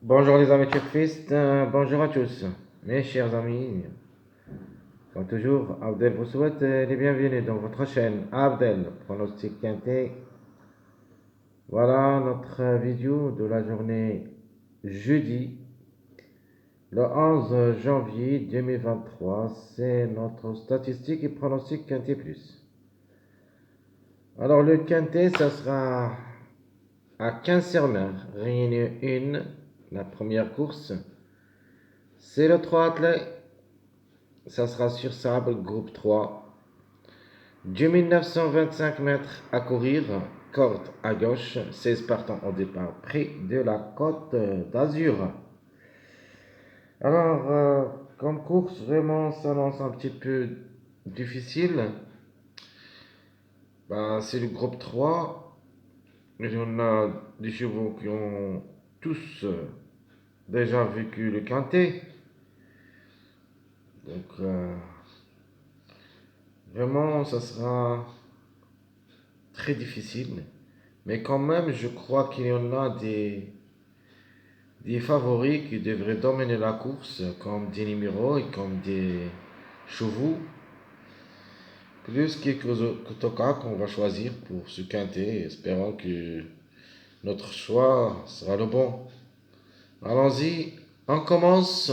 Bonjour les amis turfistes, bonjour à tous, mes chers amis. Comme toujours, Abdel vous souhaite les bienvenus dans votre chaîne Abdel Pronostic Quintet. Voilà notre vidéo de la journée jeudi, le 11 janvier 2023. C'est notre statistique et pronostic Quintet Plus. Alors le Quintet, ça sera à 15h, réunion 1, la première course. C'est le 3 athlètes. Ça sera sur sable, groupe 3. 2925 mètres à courir, corde à gauche, 16 partants au départ, près de la côte d'Azur. Alors, comme course, vraiment, ça lance un petit peu difficile. Ben, c'est le groupe 3. Il y en a des chevaux qui ont tous déjà vécu le quintet. Donc, vraiment, ça sera très difficile. Mais quand même, je crois qu'il y en a des favoris qui devraient dominer la course, comme des numéros et comme des chevaux, plus quelques tokas qu'on va choisir pour ce quintet, espérant que notre choix sera le bon. Allons-y, on commence.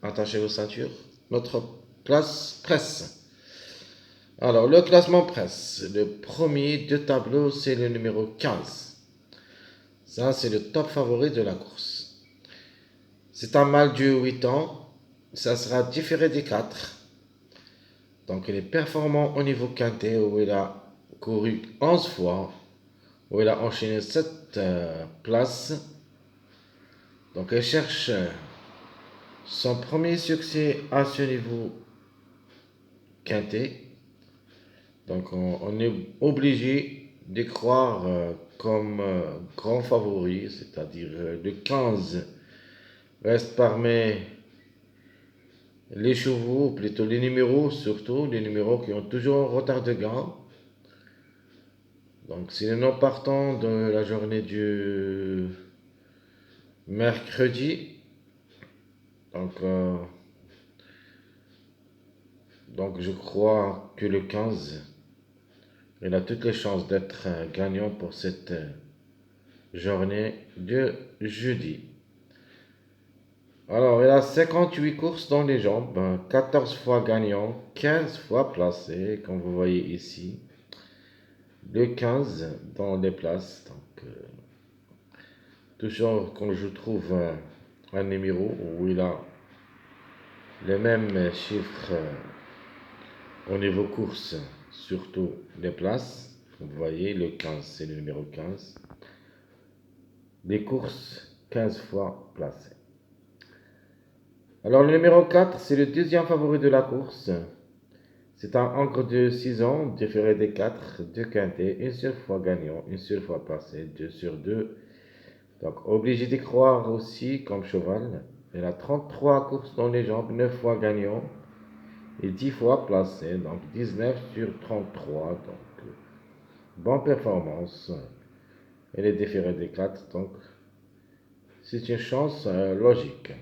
Attachez vos ceintures. Notre place presse. Alors, le classement presse. Le premier de tableau, c'est le numéro 15. Ça, c'est le top favori de la course. C'est un mâle de 8 ans. Ça sera différé des 4. Donc, il est performant au niveau quintet où il a couru 11 fois, où il a enchaîné 7 places. Donc, il cherche son premier succès à ce niveau quintet. Donc, on est obligé de croire comme grand favori, c'est-à-dire le 15 reste parmi les chevaux, plutôt les numéros, surtout les numéros qui ont toujours un retard de gain. Donc, c'est le nom partant de la journée du mercredi. Donc, je crois que le 15, il a toutes les chances d'être gagnant pour cette journée de jeudi. Alors, il a 58 courses dans les jambes, 14 fois gagnant, 15 fois placé, comme vous voyez ici. Le 15 dans les places. Donc, toujours quand je trouve un numéro où il a les mêmes chiffres au niveau course, surtout les places. Vous voyez, le 15, c'est le numéro 15. Les courses, 15 fois placées. Alors, le numéro 4, c'est le deuxième favori de la course. C'est un encre de 6 ans, différé des 4, 2 quintés, une seule fois gagnant, une seule fois placé, 2 sur 2. Donc, obligé d'y croire aussi comme cheval. Il a 33 courses dans les jambes, 9 fois gagnant et 10 fois placé, donc 19 sur 33. Donc, bonne performance. Elle est différée des 4, donc c'est une chance logique.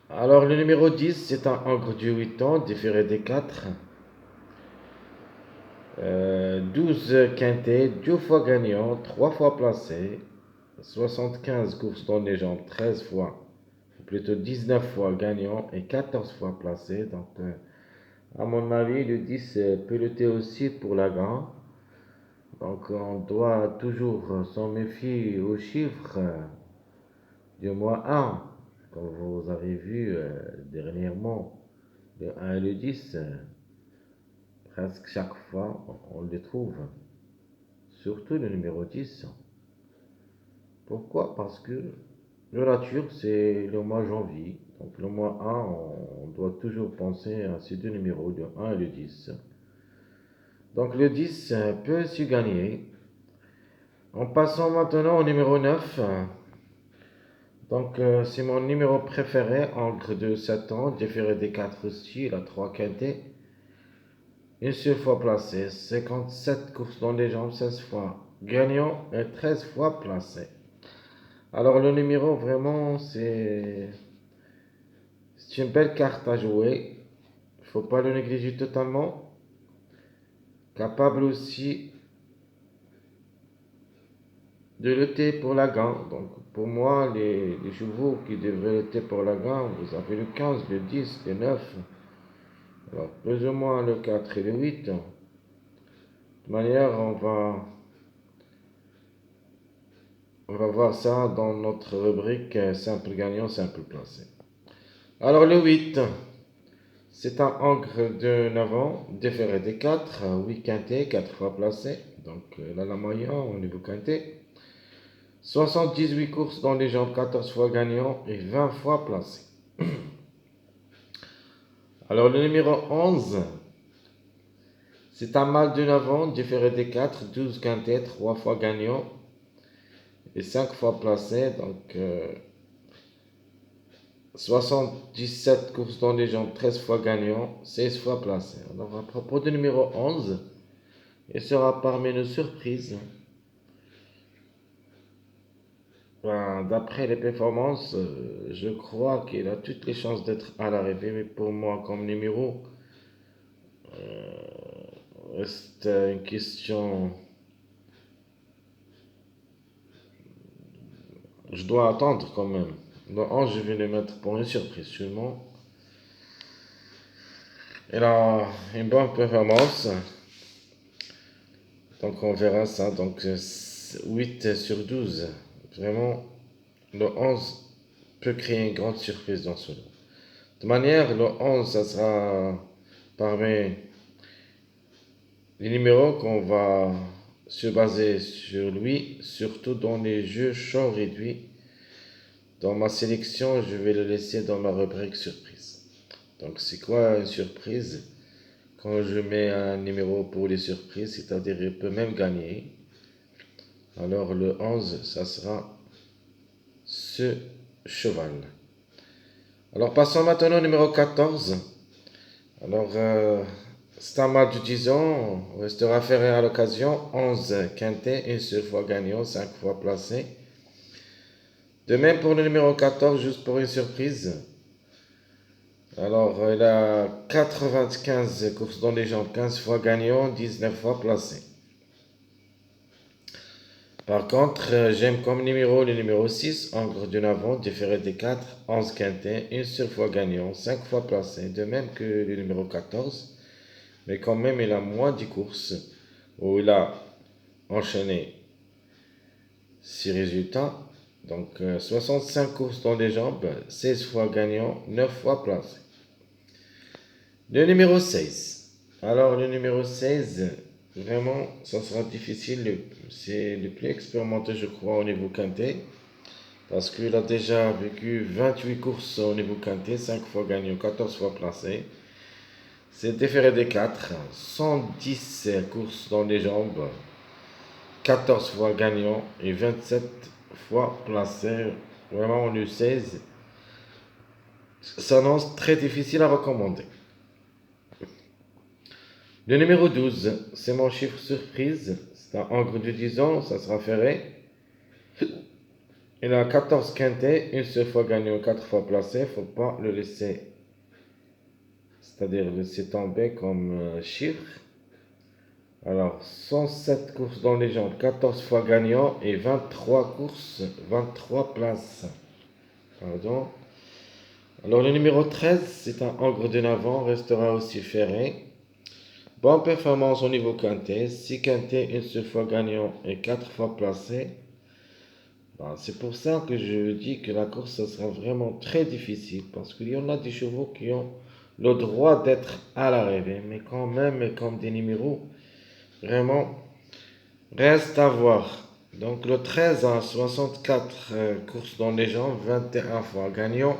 Alors, le numéro 10, c'est un ogre de 8 ans, différé des 4. 12 quintés, 2 fois gagnant, 3 fois placé, 75 courses dans les jambes, 13 fois, ou plutôt 19 fois gagnant et 14 fois placé. Donc, à mon avis, le 10 peut lutter aussi pour la gagne. Donc, on doit toujours s'en méfier aux chiffres du moins 1, comme vous avez vu dernièrement, le 1 et le 10, presque chaque fois, on les trouve. Surtout le numéro 10. Pourquoi? Parce que le nature, c'est le mois janvier. Donc le mois 1, on doit toujours penser à ces deux numéros, le 1 et le 10. Donc le 10 peut se gagner. En passant maintenant au numéro 9. Donc c'est mon numéro préféré, encre de 7 ans, différé des 4 aussi, il a 3 quintés. Une seule fois placé, 57 courses dans les jambes, 16 fois gagnant et 13 fois placé. Alors le numéro, vraiment, c'est une belle carte à jouer. Il ne faut pas le négliger totalement. Capable aussi de lutter pour la gagne. Donc pour moi, les chevaux qui devraient lutter pour la gagne, vous avez le 15, le 10, le 9. Alors plus ou moins le 4 et le 8. De toute manière, on va voir ça dans notre rubrique simple gagnant, simple placé. Alors le 8, c'est un encre de 9 ans, déféré des 4, 8 quintés, 4 fois placé. Donc là, la moyenne au niveau quinté. 78 courses dans les jambes, 14 fois gagnant et 20 fois placé. Alors le numéro 11, c'est un mâle de 9 ans, différé des 4, 12 quintés, 3 fois gagnant et 5 fois placé. Donc 77 courses dans les jambes, 13 fois gagnant, 16 fois placé. Alors à propos du numéro 11, il sera parmi nos surprises. Ben, d'après les performances, je crois qu'il a toutes les chances d'être à l'arrivée, mais pour moi, comme numéro, reste une question. Je dois attendre quand même. Le 11, je vais le mettre pour une surprise sûrement. Il a une bonne performance. Donc on verra ça. Donc 8 sur 12. Vraiment, le 11 peut créer une grande surprise dans ce lot. De manière, le 11, ça sera parmi les numéros qu'on va se baser sur lui, surtout dans les jeux champs réduits. Dans ma sélection, je vais le laisser dans ma rubrique surprise. Donc c'est quoi une surprise? Quand je mets un numéro pour les surprises, c'est-à-dire il peut même gagner. Alors le 11, ça sera ce cheval. Alors passons maintenant au numéro 14. Alors c'est un match de 10 ans, on restera ferré à l'occasion. 11 quintet, une seule fois gagnant, 5 fois placé. De même pour le numéro 14, juste pour une surprise. Alors il a 95 courses dans les jambes, 15 fois gagnant, 19 fois placé. Par contre, j'aime comme numéro le numéro 6, encre d'une avant, différé des 4, 11 quintet, une seule fois gagnant, 5 fois placé. De même que le numéro 14, mais quand même il a moins de courses, où il a enchaîné 6 résultats. Donc 65 courses dans les jambes, 16 fois gagnant, 9 fois placé. Le numéro 16. Alors le numéro 16, vraiment, ça sera difficile. C'est le plus expérimenté, je crois, au niveau quintet. Parce qu'il a déjà vécu 28 courses au niveau quintet, 5 fois gagné, 14 fois placé. C'est déféré des 4, 110 courses dans les jambes, 14 fois gagnant et 27 fois placé. Vraiment, le 16 s'annonce très difficile à recommander. Le numéro 12, c'est mon chiffre surprise. C'est un encre de 10 ans, ça sera ferré. Il a 14 quintés, une seule fois gagné, 4 fois placé. Il ne faut pas le laisser, c'est-à-dire laisser tomber comme chiffre. Alors, 107 courses dans les jambes, 14 fois gagnant et 23 courses, 23 places. Pardon. Alors, le numéro 13, c'est un encre de Navant, restera aussi ferré. Bonne performance au niveau quintet, 6 quintés, une seule fois gagnant et 4 fois placé. Ben, c'est pour ça que je dis que la course ça sera vraiment très difficile parce qu'il y en a des chevaux qui ont le droit d'être à l'arrivée, mais quand même comme des numéros, vraiment reste à voir. Donc le 13 a 64 courses dans les jambes, 21 fois gagnant,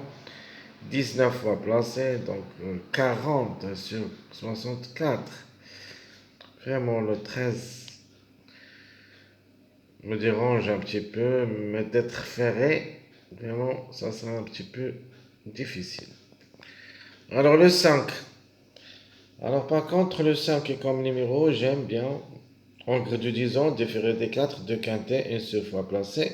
19 fois placé, donc 40 sur 64. Vraiment le 13 me dérange un petit peu, mais d'être ferré, vraiment, ça sera un petit peu difficile. Alors le 5. Alors par contre, le 5 est comme numéro, j'aime bien. Encre de 10 ans, déféré des 4, 2 quintet, une seule fois placé.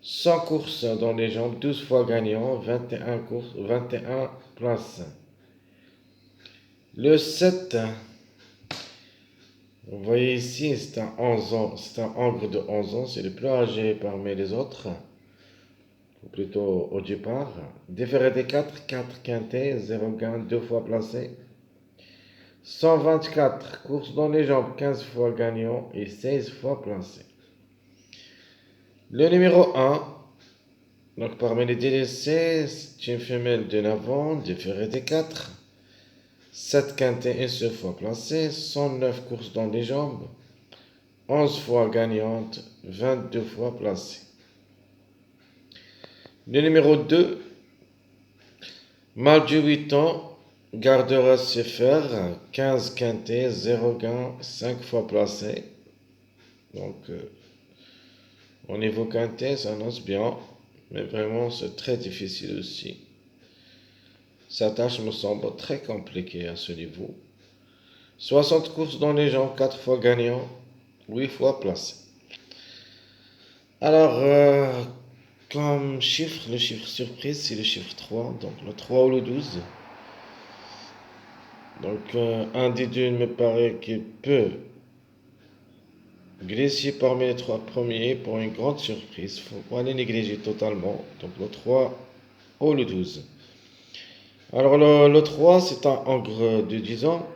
100 courses dans les jambes, 12 fois gagnant, 21 courses, 21 places. Le 7, vous voyez ici, c'est un 11 ans, c'est un ogre de 11 ans, c'est le plus âgé parmi les autres, ou plutôt au départ. Déféré des 4, 4 quintés, 0 gain, 2 fois placé. 124 courses dans les jambes, 15 fois gagnant et 16 fois placé. Le numéro 1, donc parmi les délaissés, c'est une femelle de 9 ans, déféré des 4. 7 quintés, une seule fois placé, 109 courses dans les jambes, 11 fois gagnante, 22 fois placée. Le numéro 2, mâle de 8 ans, gardera ses fers, 15 quintés, 0 gain, 5 fois placé. Donc, au niveau quintet, ça annonce bien, mais vraiment, c'est très difficile aussi. Sa tâche me semble très compliquée à ce niveau. 60 courses dans les jambes, 4 fois gagnant, 8 fois placé. Alors, comme chiffre, le chiffre surprise, c'est le chiffre 3, donc le 3 ou le 12. Donc, un des deux me paraît qu'il peut glisser parmi les 3 premiers pour une grande surprise. Il ne faut pas les négliger totalement. Donc, le 3 ou le 12. Alors, le 3, c'est un ogre de 10 ans.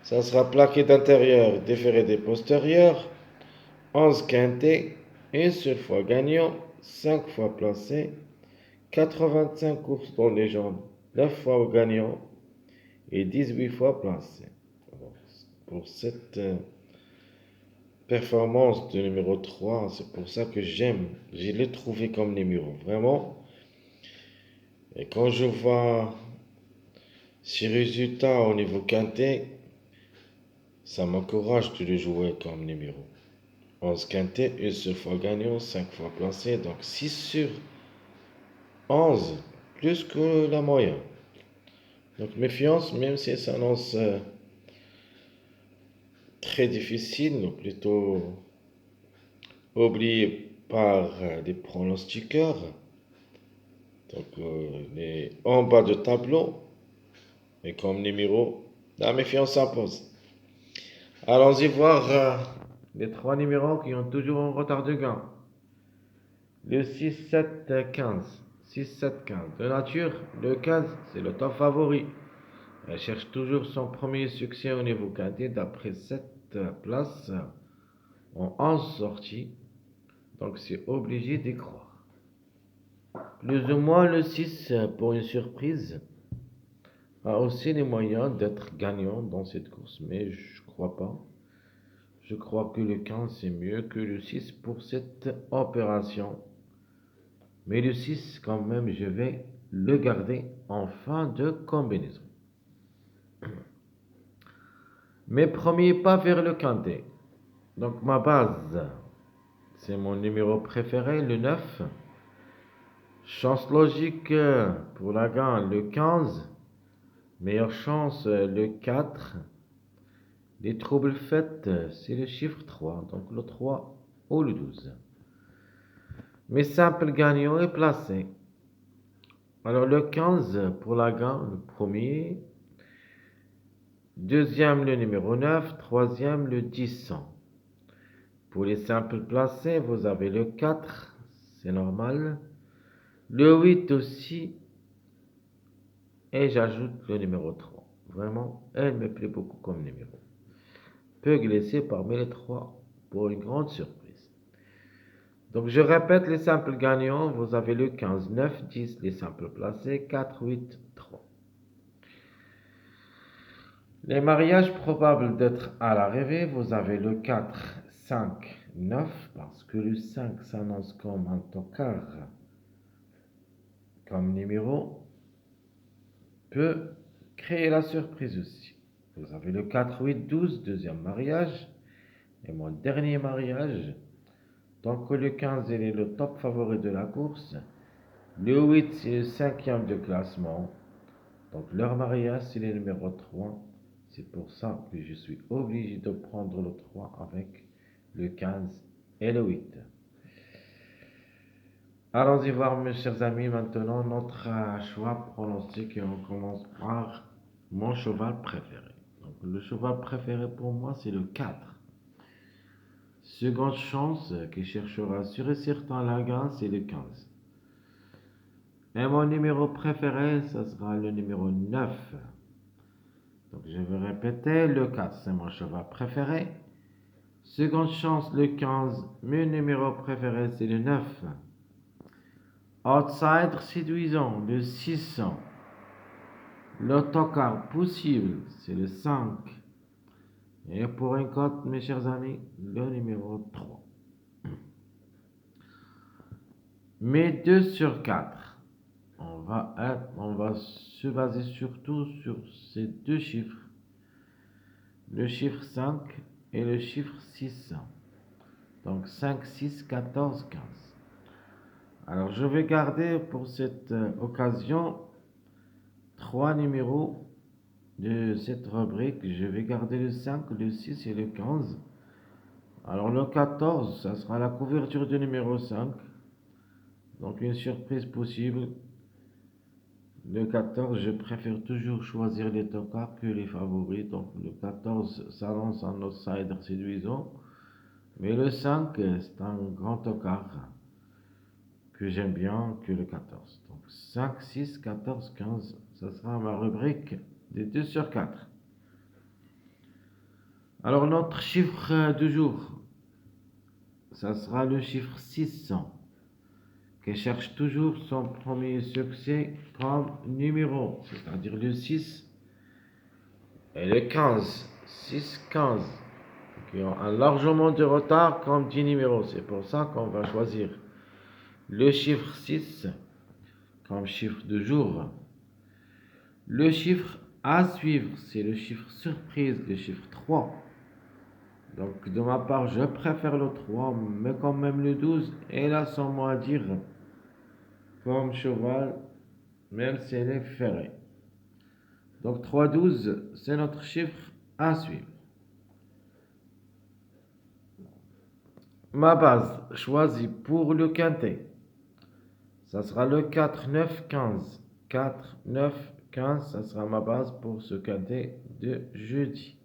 Ça sera plaqué d'intérieur, déféré des postérieurs. 11 quintés, une seule fois gagnant, 5 fois placé, 85 courses dans les jambes, 9 fois au gagnant et 18 fois placé. Pour cette performance de numéro 3, c'est pour ça que j'aime. Je l'ai trouvé comme numéro, vraiment. Et quand je vois ces résultats au niveau quintet, ça m'encourage de le jouer comme numéro. 11 quintet, une seule fois gagnant, 5 fois placé, donc 6 sur 11, plus que la moyenne. Donc méfiance, même si ça s'annonce très difficile, ou plutôt oublié par les pronostiqueurs. Donc en bas de tableau, et comme numéro, la méfiance s'impose. Allons-y voir les 3 numéros qui ont toujours un retard de gain. Le 6, 7, 15. 6, 7, 15. De nature, le 15, c'est le top favori. Elle cherche toujours son premier succès au niveau cadet d'après 7 places en 11 sorties. Donc c'est obligé d'y croire. Plus ou moins le 6 pour une surprise a aussi les moyens d'être gagnant dans cette course, mais je crois pas. Je crois que le 15 c'est mieux que le 6 pour cette opération. Mais le 6 quand même, je vais le garder en fin de combinaison. Mes premiers pas vers le quintet. Donc ma base, c'est mon numéro préféré, le 9. Chance logique pour la gagne, le 15. Meilleure chance, le 4. Les troubles faits, c'est le chiffre 3. Donc le 3 ou le 12. Mes simples gagnants est placé. Alors le 15 pour la gagne, le premier. Deuxième, le numéro 9. Troisième, le 10. Pour les simples placés, vous avez le 4. C'est normal. Le 8 aussi. Et j'ajoute le numéro 3. Vraiment, elle me plaît beaucoup comme numéro. Peut glisser parmi les 3 pour une grande surprise. Donc je répète les simples gagnants. Vous avez le 15, 9, 10, les simples placés, 4, 8, 3. Les mariages probables d'être à l'arrivée, vous avez le 4, 5, 9, parce que le 5 s'annonce comme un tocard, comme numéro, peut créer la surprise aussi. Vous avez le 4, 8, 12, deuxième mariage, et mon dernier mariage. Donc le 15, il est le top favori de la course. Le 8, c'est le cinquième de classement. Donc leur mariage, c'est le numéro 3. C'est pour ça que je suis obligé de prendre le 3 avec le 15 et le 8. Allons-y voir, mes chers amis, maintenant notre choix pronostic et on commence par mon cheval préféré. Donc, le cheval préféré pour moi, c'est le 4. Seconde chance qui cherchera sur et certain la gagne, c'est le 15. Et mon numéro préféré, ça sera le numéro 9. Donc je vais répéter, le 4, c'est mon cheval préféré. Seconde chance, le 15. Mon numéro préféré, c'est le 9. Outsider séduisant, le 600. L'autocar possible, c'est le 5. Et pour une cote, mes chers amis, le numéro 3. Mais 2 sur 4. On va se baser surtout sur ces deux chiffres. Le chiffre 5 et le chiffre 600. Donc 5, 6, 14, 15. Alors je vais garder pour cette occasion trois numéros de cette rubrique. Je vais garder le 5, le 6 et le 15. Alors le 14, ça sera la couverture du numéro 5. Donc une surprise possible. Le 14, je préfère toujours choisir les tocards que les favoris. Donc le 14 s'annonce un outsider séduisant. Mais le 5, c'est un grand tocard que j'aime bien que le 14. Donc 5, 6, 14, 15, ça sera ma rubrique des 2 sur 4. Alors notre chiffre du jour, ça sera le chiffre 600, qui cherche toujours son premier succès comme numéro, c'est-à-dire le 6 et le 15. 6, 15, qui ont un largement de retard comme 10 numéros. C'est pour ça qu'on va choisir le chiffre 6 comme chiffre de jour. Le chiffre à suivre, c'est le chiffre surprise, le chiffre 3. Donc, de ma part, je préfère le 3, mais quand même le 12 est là sans mot à dire comme cheval, même si elle est ferrée. Donc, 3, 12, c'est notre chiffre à suivre. Ma base choisie pour le quintet, ça sera le 4, 9, 15. 4, 9, 15, ça sera ma base pour ce quintet de jeudi.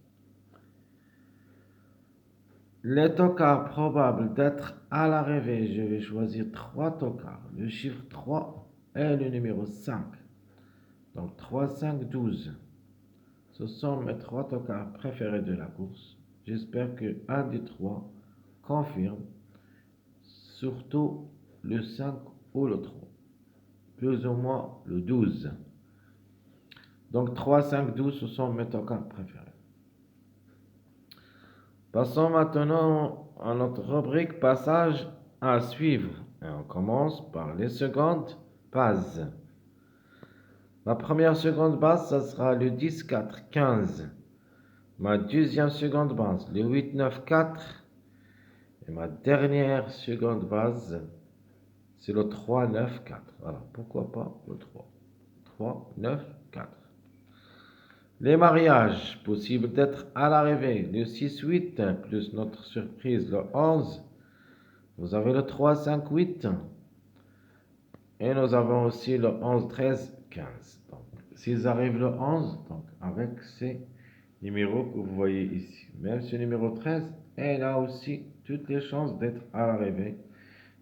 Les tocards probables d'être à l'arrivée, je vais choisir 3 tocards. Le chiffre 3 est le numéro 5. Donc 3, 5, 12. Ce sont mes 3 tocards préférés de la course. J'espère que un des 3 confirme, surtout le 5 ou le 3. Plus ou moins le 12. Donc 3, 5, 12, ce sont mes tocards préférés. Passons maintenant à notre rubrique passage à suivre. Et on commence par les secondes bases. Ma première seconde base, ça sera le 10, 4, 15. Ma deuxième seconde base, le 8, 9, 4. Et ma dernière seconde base, c'est le 3, 9, 4. Voilà, pourquoi pas le 3. 3, 9, 4. Les mariages, possibles d'être à l'arrivée, le 6, 8, plus notre surprise, le 11. Vous avez le 3, 5, 8. Et nous avons aussi le 11, 13, 15. Donc, s'ils arrivent le 11, donc avec ces numéros que vous voyez ici, même ce numéro 13, elle a aussi toutes les chances d'être à l'arrivée.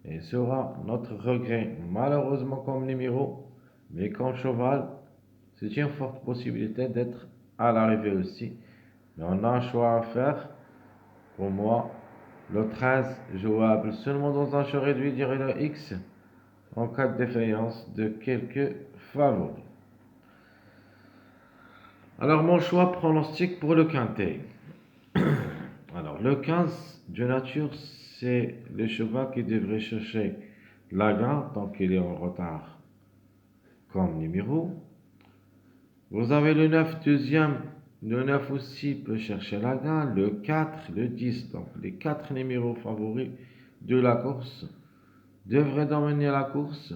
Et sera notre regret, malheureusement comme numéro, mais comme cheval, c'est une forte possibilité d'être à l'arrivée aussi. Mais on a un choix à faire. Pour moi, le 13 jouable seulement dans un choix réduit, dirait le X, en cas de défaillance de quelques favoris. Alors, mon choix pronostic pour le quintet. Alors, le 15 de nature, c'est le cheval qui devrait chercher la gagne tant qu'il est en retard comme numéro. Vous avez le 9 deuxième. Le 9 aussi peut chercher la gagne. Le 4, le 10. Donc, les 4 numéros favoris de la course devraient dominer la course.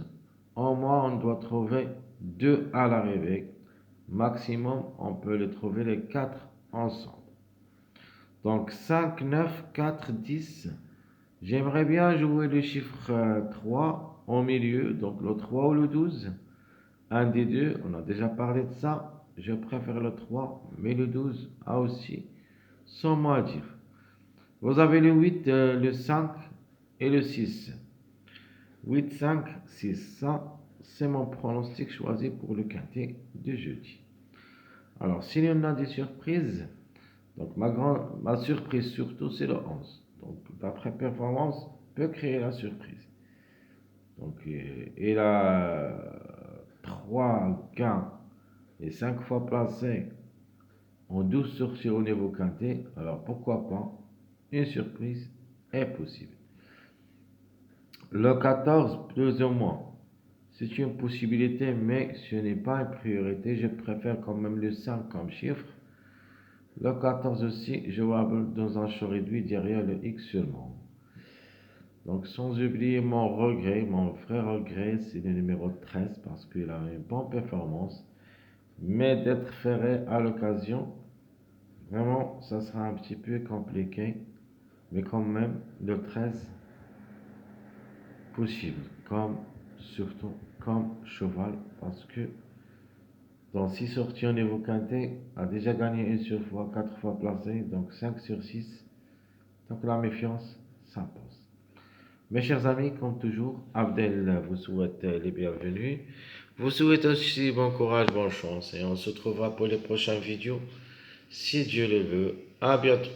Au moins, on doit trouver 2 à l'arrivée. Maximum, on peut les trouver les 4 ensemble. Donc 5, 9, 4, 10. J'aimerais bien jouer le chiffre 3 au milieu, donc le 3 ou le 12. Un des deux, on a déjà parlé de ça. Je préfère le 3, mais le 12 a aussi son mot à dire. Vous avez le 8, le 5 et le 6. 8, 5, 6. Ça, c'est mon pronostic choisi pour le quintet de jeudi. Alors, s'il y en a des surprises, donc ma surprise surtout, c'est le 11. Donc, d'après performance, peut créer la surprise. Donc, il a 3 gains et 5 fois placé en 12 sorties au niveau quintet. Alors, pourquoi pas, une surprise est possible. Le 14, plus ou moins. C'est une possibilité, mais ce n'est pas une priorité. Je préfère quand même le 5 comme chiffre. Le 14 aussi, jouable dans un choix réduit derrière le X seulement. Donc, sans oublier mon regret, mon vrai regret, c'est le numéro 13 parce qu'il a une bonne performance. Mais d'être ferré à l'occasion, vraiment, ça sera un petit peu compliqué. Mais quand même, le 13, possible. Comme, surtout, comme cheval parce que dans 6 sorties au niveau quintet, a déjà gagné une sur fois, 4 fois placé, donc 5 sur 6. Donc la méfiance s'impose. Mes chers amis, comme toujours, Abdel vous souhaite les bienvenus. Vous souhaite aussi bon courage, bonne chance et on se retrouvera pour les prochaines vidéos si Dieu le veut. À bientôt.